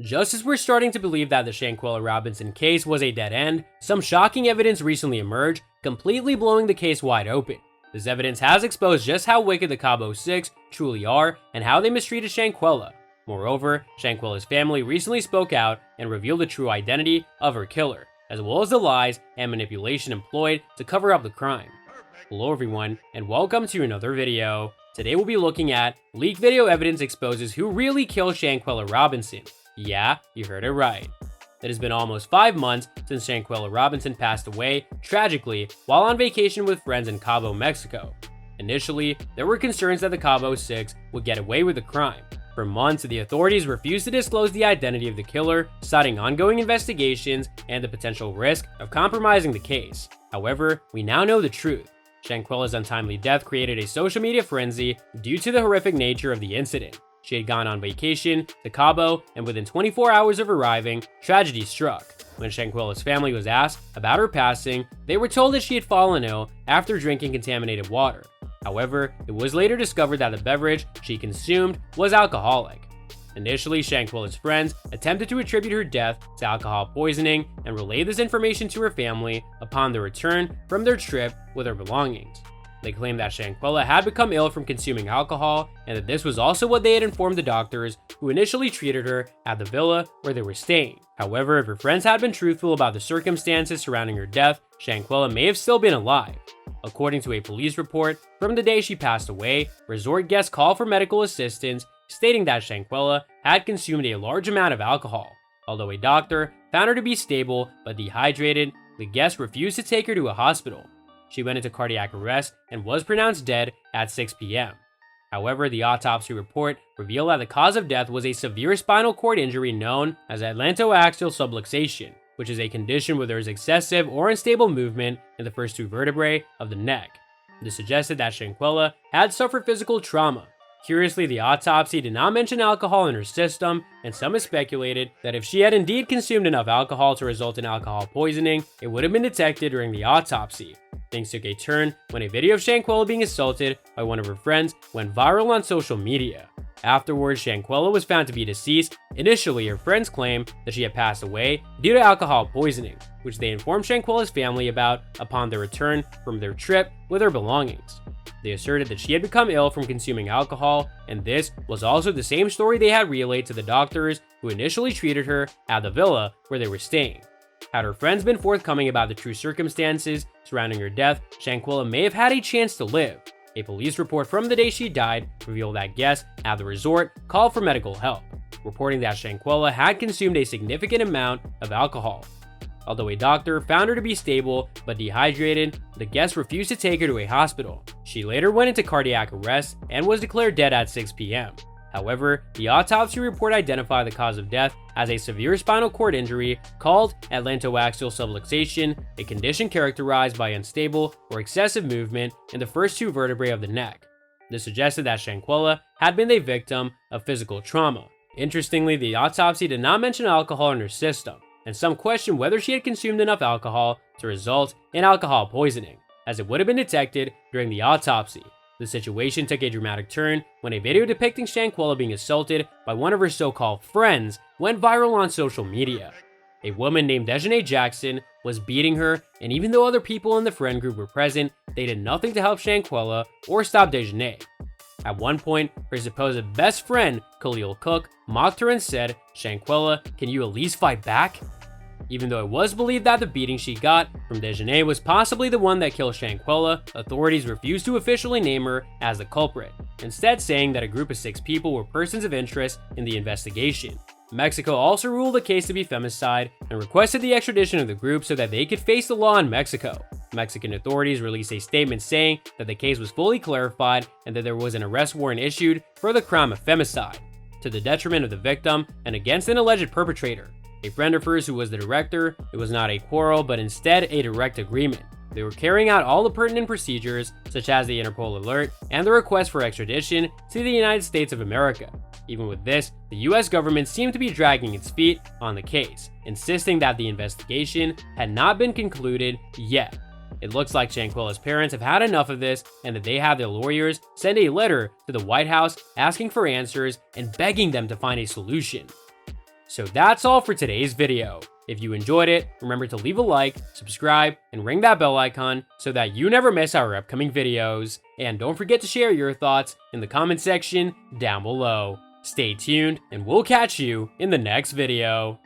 Just as we're starting to believe that the Shanquella Robinson case was a dead end, some shocking evidence recently emerged, completely blowing the case wide open. This evidence has exposed just how wicked the Cabo Six truly are and how they mistreated Shanquella. Moreover, Shanquella's family recently spoke out and revealed the true identity of her killer, as well as the lies and manipulation employed to cover up the crime. Hello everyone, and welcome to another video. Today we'll be looking at leaked video evidence exposes who really killed Shanquella Robinson. Yeah, you heard it right. It has been almost 5 months since Shanquella Robinson passed away, tragically, while on vacation with friends in Cabo, Mexico. Initially, there were concerns that the Cabo Six would get away with the crime. For months, the authorities refused to disclose the identity of the killer, citing ongoing investigations and the potential risk of compromising the case. However, we now know the truth. Shanquella's untimely death created a social media frenzy due to the horrific nature of the incident. She had gone on vacation to Cabo, and within 24 hours of arriving, tragedy struck. When Shanquella's family was asked about her passing, they were told that she had fallen ill after drinking contaminated water. However, it was later discovered that the beverage she consumed was alcoholic. Initially, Shanquella's friends attempted to attribute her death to alcohol poisoning and relayed this information to her family upon their return from their trip with her belongings. They claimed that Shanquella had become ill from consuming alcohol and that this was also what they had informed the doctors who initially treated her at the villa where they were staying. However, if her friends had been truthful about the circumstances surrounding her death, Shanquella may have still been alive. According to a police report, from the day she passed away, resort guests called for medical assistance, stating that Shanquella had consumed a large amount of alcohol. Although a doctor found her to be stable but dehydrated, the guests refused to take her to a hospital. She went into cardiac arrest and was pronounced dead at 6 p.m. However, the autopsy report revealed that the cause of death was a severe spinal cord injury known as atlantoaxial subluxation, which is a condition where there is excessive or unstable movement in the first two vertebrae of the neck. This suggested that Shanquella had suffered physical trauma. Curiously, the autopsy did not mention alcohol in her system, and some have speculated that if she had indeed consumed enough alcohol to result in alcohol poisoning, it would have been detected during the autopsy. Things took a turn when a video of Shanquella being assaulted by one of her friends went viral on social media. Afterwards, Shanquella was found to be deceased. Initially, her friends claimed that she had passed away due to alcohol poisoning, which they informed Shanquella's family about upon their return from their trip with her belongings. They asserted that she had become ill from consuming alcohol, and this was also the same story they had relayed to the doctors who initially treated her at the villa where they were staying. Had her friends been forthcoming about the true circumstances surrounding her death, Shanquella may have had a chance to live. A police report from the day she died revealed that guests at the resort called for medical help, reporting that Shanquella had consumed a significant amount of alcohol. Although a doctor found her to be stable but dehydrated, the guests refused to take her to a hospital. She later went into cardiac arrest and was declared dead at 6 p.m. However, the autopsy report identified the cause of death as a severe spinal cord injury called atlantoaxial subluxation, a condition characterized by unstable or excessive movement in the first two vertebrae of the neck. This suggested that Shanquella had been the victim of physical trauma. Interestingly, the autopsy did not mention alcohol in her system, and some questioned whether she had consumed enough alcohol to result in alcohol poisoning, as it would have been detected during the autopsy. The situation took a dramatic turn when a video depicting Shanquella being assaulted by one of her so-called friends went viral on social media. A woman named Desjanae Jackson was beating her, and even though other people in the friend group were present, they did nothing to help Shanquella or stop Desjanae. At one point, her supposed best friend, Khalil Cook, mocked her and said, "Shanquella, can you at least fight back?" Even though it was believed that the beating she got from Desjanae was possibly the one that killed Shanquella, authorities refused to officially name her as the culprit, instead saying that a group of 6 people were persons of interest in the investigation. Mexico also ruled the case to be femicide and requested the extradition of the group so that they could face the law in Mexico. Mexican authorities released a statement saying that the case was fully clarified and that there was an arrest warrant issued for the crime of femicide, to the detriment of the victim and against an alleged perpetrator. A friend of hers who was the director, it was not a quarrel but instead a direct agreement. They were carrying out all the pertinent procedures, such as the Interpol alert and the request for extradition to the United States of America. Even with this, the US government seemed to be dragging its feet on the case, insisting that the investigation had not been concluded yet. It looks like Shanquella's parents have had enough of this and that they have their lawyers send a letter to the White House asking for answers and begging them to find a solution. So that's all for today's video. If you enjoyed it, remember to leave a like, subscribe, and ring that bell icon so that you never miss our upcoming videos. And don't forget to share your thoughts in the comment section down below. Stay tuned, and we'll catch you in the next video.